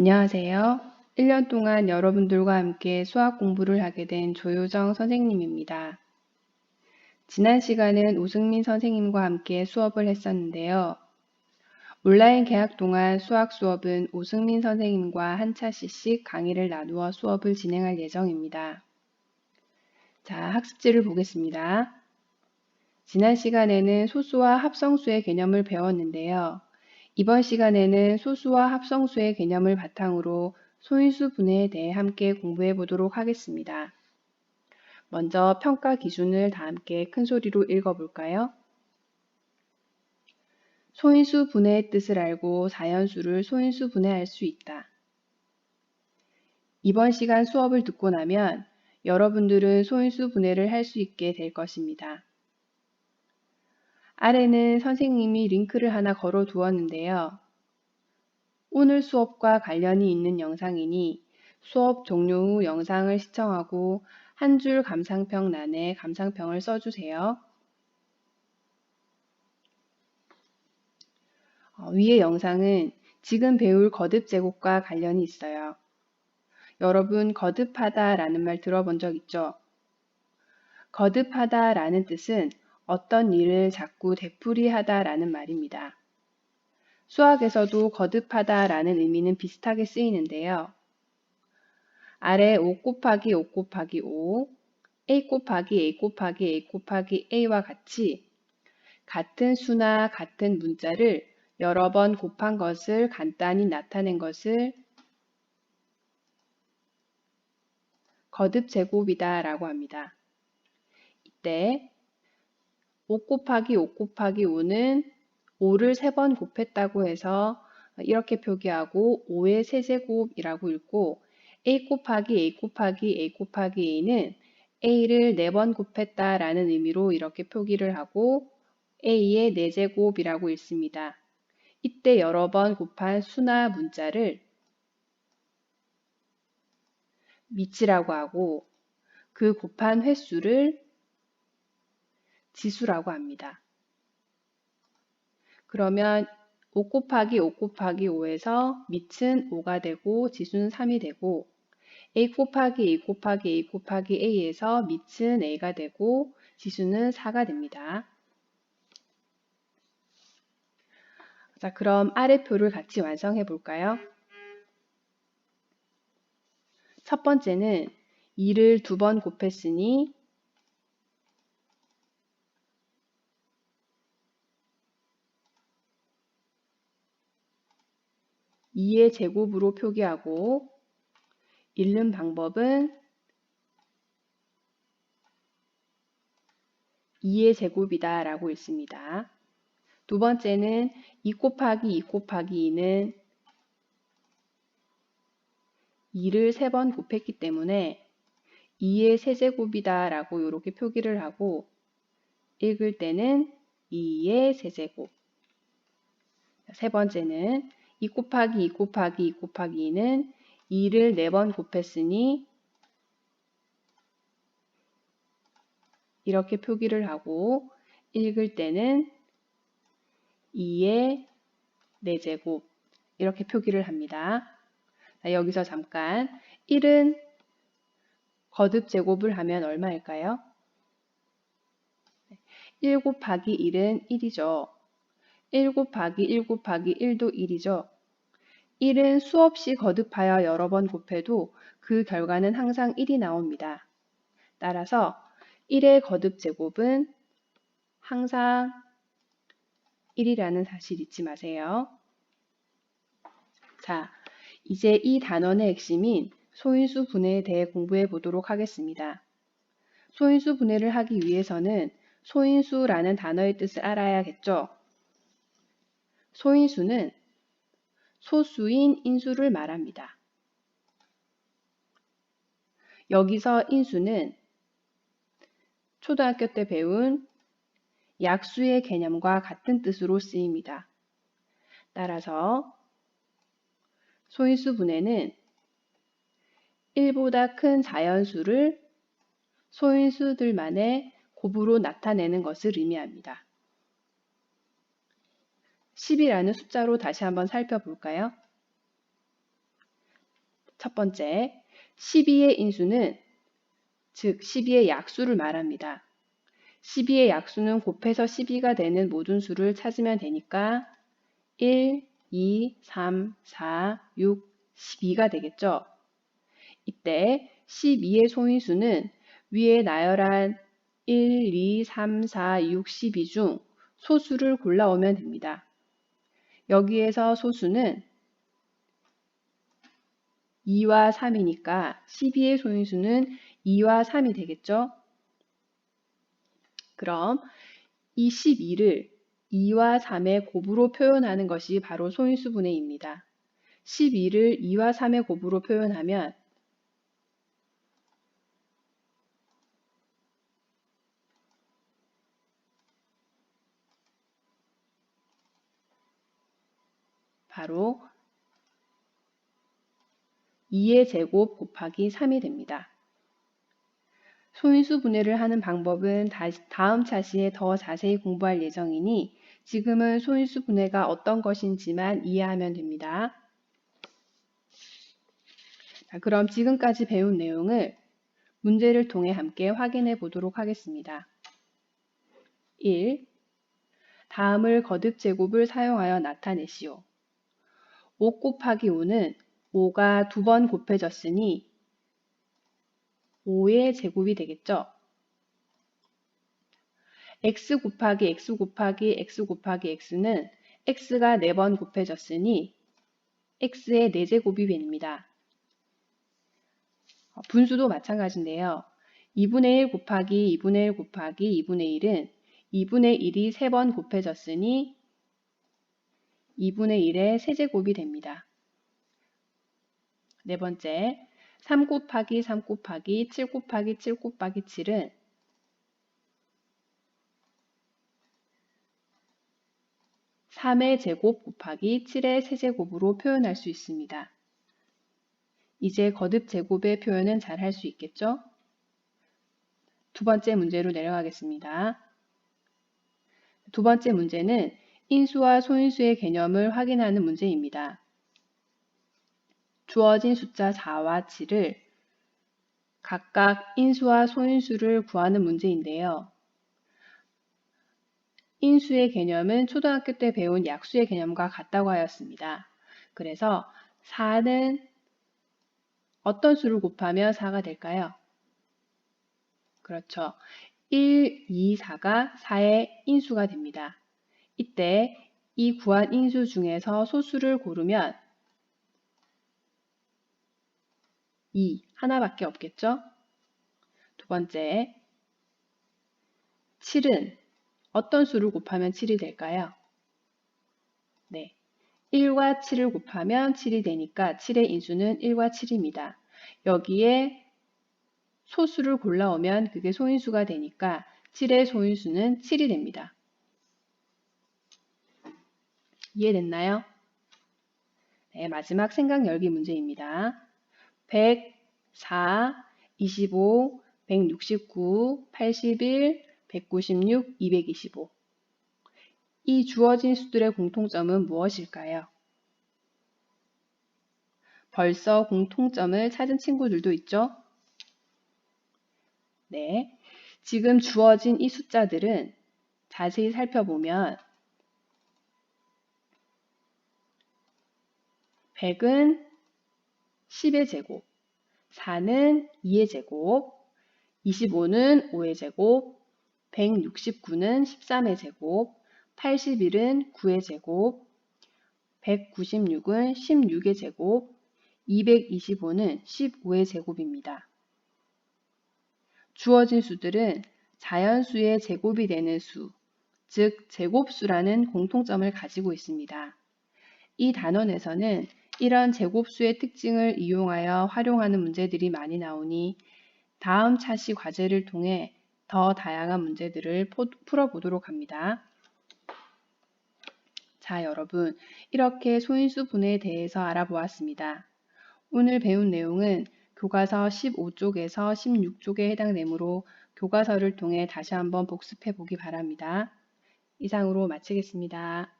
안녕하세요. 1년 동안 여러분들과 함께 수학 공부를 하게 된 조효정 선생님입니다. 지난 시간은 오승민 선생님과 함께 수업을 했었는데요. 온라인 개학 동안 수학 수업은 오승민 선생님과 한 차례씩 강의를 나누어 수업을 진행할 예정입니다. 자, 학습지를 보겠습니다. 지난 시간에는 소수와 합성수의 개념을 배웠는데요. 이번 시간에는 소수와 합성수의 개념을 바탕으로 소인수 분해에 대해 함께 공부해 보도록 하겠습니다. 먼저 평가 기준을 다 함께 큰 소리로 읽어 볼까요? 소인수 분해의 뜻을 알고 자연수를 소인수 분해할 수 있다. 이번 시간 수업을 듣고 나면 여러분들은 소인수 분해를 할 수 있게 될 것입니다. 아래는 선생님이 링크를 하나 걸어 두었는데요. 오늘 수업과 관련이 있는 영상이니 수업 종료 후 영상을 시청하고 한 줄 감상평란에 감상평을 써주세요. 위의 영상은 지금 배울 거듭 제곱과 관련이 있어요. 여러분 거듭하다 라는 말 들어본 적 있죠? 거듭하다 라는 뜻은 어떤 일을 자꾸 되풀이하다 라는 말입니다. 수학에서도 거듭하다 라는 의미는 비슷하게 쓰이는데요. 아래 5 곱하기 5 곱하기 5, a 곱하기 a 곱하기 a 곱하기 a와 같이 같은 수나 같은 문자를 여러 번 곱한 것을 간단히 나타낸 것을 거듭 제곱이다 라고 합니다. 이때 5 곱하기 5 곱하기 5는 5를 3번 곱했다고 해서 이렇게 표기하고 5의 세제곱이라고 읽고 a 곱하기 a 곱하기 a 곱하기 a는 a를 4번 곱했다 라는 의미로 이렇게 표기를 하고 a의 4제곱이라고 읽습니다. 이때 여러 번 곱한 수나 문자를 미치라고 하고 그 곱한 횟수를 지수라고 합니다. 그러면 5 곱하기 5 곱하기 5에서 밑은 5가 되고 지수는 3이 되고 a 곱하기 a 곱하기 a 곱하기 a에서 밑은 a가 되고 지수는 4가 됩니다. 자, 그럼 아래 표를 같이 완성해 볼까요? 첫 번째는 2를 2번 곱했으니 2의 제곱으로 표기하고 읽는 방법은 2의 제곱이다 라고 읽습니다. 두 번째는 2 곱하기 2 곱하기 2는 2를 3번 곱했기 때문에 2의 세제곱이다 라고 이렇게 표기를 하고 읽을 때는 2의 세제곱. 세 번째는 2 곱하기 2 곱하기 2 곱하기 2는 2를 4번 곱했으니 이렇게 표기를 하고 읽을 때는 2의 4제곱 이렇게 표기를 합니다. 자, 여기서 잠깐 1은 거듭 제곱을 하면 얼마일까요? 1 곱하기 1은 1이죠. 1 곱하기 1 곱하기 1도 1이죠. 1은 수없이 거듭하여 여러 번 곱해도 그 결과는 항상 1이 나옵니다. 따라서 1의 거듭 제곱은 항상 1이라는 사실 잊지 마세요. 자, 이제 이 단원의 핵심인 소인수 분해에 대해 공부해 보도록 하겠습니다. 소인수 분해를 하기 위해서는 소인수라는 단어의 뜻을 알아야겠죠. 소인수는 소수인 인수를 말합니다. 여기서 인수는 초등학교 때 배운 약수의 개념과 같은 뜻으로 쓰입니다. 따라서 소인수 분해는 1보다 큰 자연수를 소인수들만의 곱으로 나타내는 것을 의미합니다. 10이라는 숫자로 다시 한번 살펴볼까요? 첫 번째, 12의 인수는 즉 12의 약수를 말합니다. 12의 약수는 곱해서 12가 되는 모든 수를 찾으면 되니까 1, 2, 3, 4, 6, 12가 되겠죠. 이때 12의 소인수는 위에 나열한 1, 2, 3, 4, 6, 12 중 소수를 골라오면 됩니다. 여기에서 소수는 2와 3이니까 12의 소인수는 2와 3이 되겠죠. 그럼 이 12를 2와 3의 곱으로 표현하는 것이 바로 소인수분해입니다. 12를 2와 3의 곱으로 표현하면 바로 2의 제곱 곱하기 3이 됩니다. 소인수 분해를 하는 방법은 다음 차시에 더 자세히 공부할 예정이니 지금은 소인수 분해가 어떤 것인지만 이해하면 됩니다. 자, 그럼 지금까지 배운 내용을 문제를 통해 함께 확인해 보도록 하겠습니다. 1. 다음을 거듭 제곱을 사용하여 나타내시오. 5 곱하기 5는 5가 2번 곱해졌으니 5의 제곱이 되겠죠. x 곱하기 x 곱하기 x 곱하기 x는 x가 4번 곱해졌으니 x의 4제곱이 됩니다. 분수도 마찬가지인데요. 2분의 1 곱하기 2분의 1 곱하기 2분의 1은 2분의 1이 3번 곱해졌으니 2분의 1의 세제곱이 됩니다. 네 번째, 3 곱하기 3 곱하기 7 곱하기 7 곱하기 7은 3의 제곱 곱하기 7의 세제곱으로 표현할 수 있습니다. 이제 거듭 제곱의 표현은 잘 할 수 있겠죠? 두 번째 문제로 내려가겠습니다. 두 번째 문제는 인수와 소인수의 개념을 확인하는 문제입니다. 주어진 숫자 4와 7을 각각 인수와 소인수를 구하는 문제인데요. 인수의 개념은 초등학교 때 배운 약수의 개념과 같다고 하였습니다. 그래서 4는 어떤 수를 곱하면 4가 될까요? 그렇죠. 1, 2, 4가 4의 인수가 됩니다. 이때 이 구한 인수 중에서 소수를 고르면 2, 하나밖에 없겠죠? 두 번째, 7은 어떤 수를 곱하면 7이 될까요? 네, 1과 7을 곱하면 7이 되니까 7의 인수는 1과 7입니다. 여기에 소수를 골라오면 그게 소인수가 되니까 7의 소인수는 7이 됩니다. 이해됐나요? 네, 마지막 생각 열기 문제입니다. 100, 4, 25, 169, 81, 196, 225. 이 주어진 수들의 공통점은 무엇일까요? 벌써 공통점을 찾은 친구들도 있죠? 네. 지금 주어진 이 숫자들은 자세히 살펴보면 100은 10의 제곱, 4는 2의 제곱, 25는 5의 제곱, 169는 13의 제곱, 81은 9의 제곱, 196은 16의 제곱, 225는 15의 제곱입니다. 주어진 수들은 자연수의 제곱이 되는 수, 즉 제곱수라는 공통점을 가지고 있습니다. 이 단원에서는 이런 제곱수의 특징을 이용하여 활용하는 문제들이 많이 나오니 다음 차시 과제를 통해 더 다양한 문제들을 풀어보도록 합니다. 자, 여러분, 이렇게 소인수 분해에 대해서 알아보았습니다. 오늘 배운 내용은 교과서 15쪽에서 16쪽에 해당되므로 교과서를 통해 다시 한번 복습해 보기 바랍니다. 이상으로 마치겠습니다.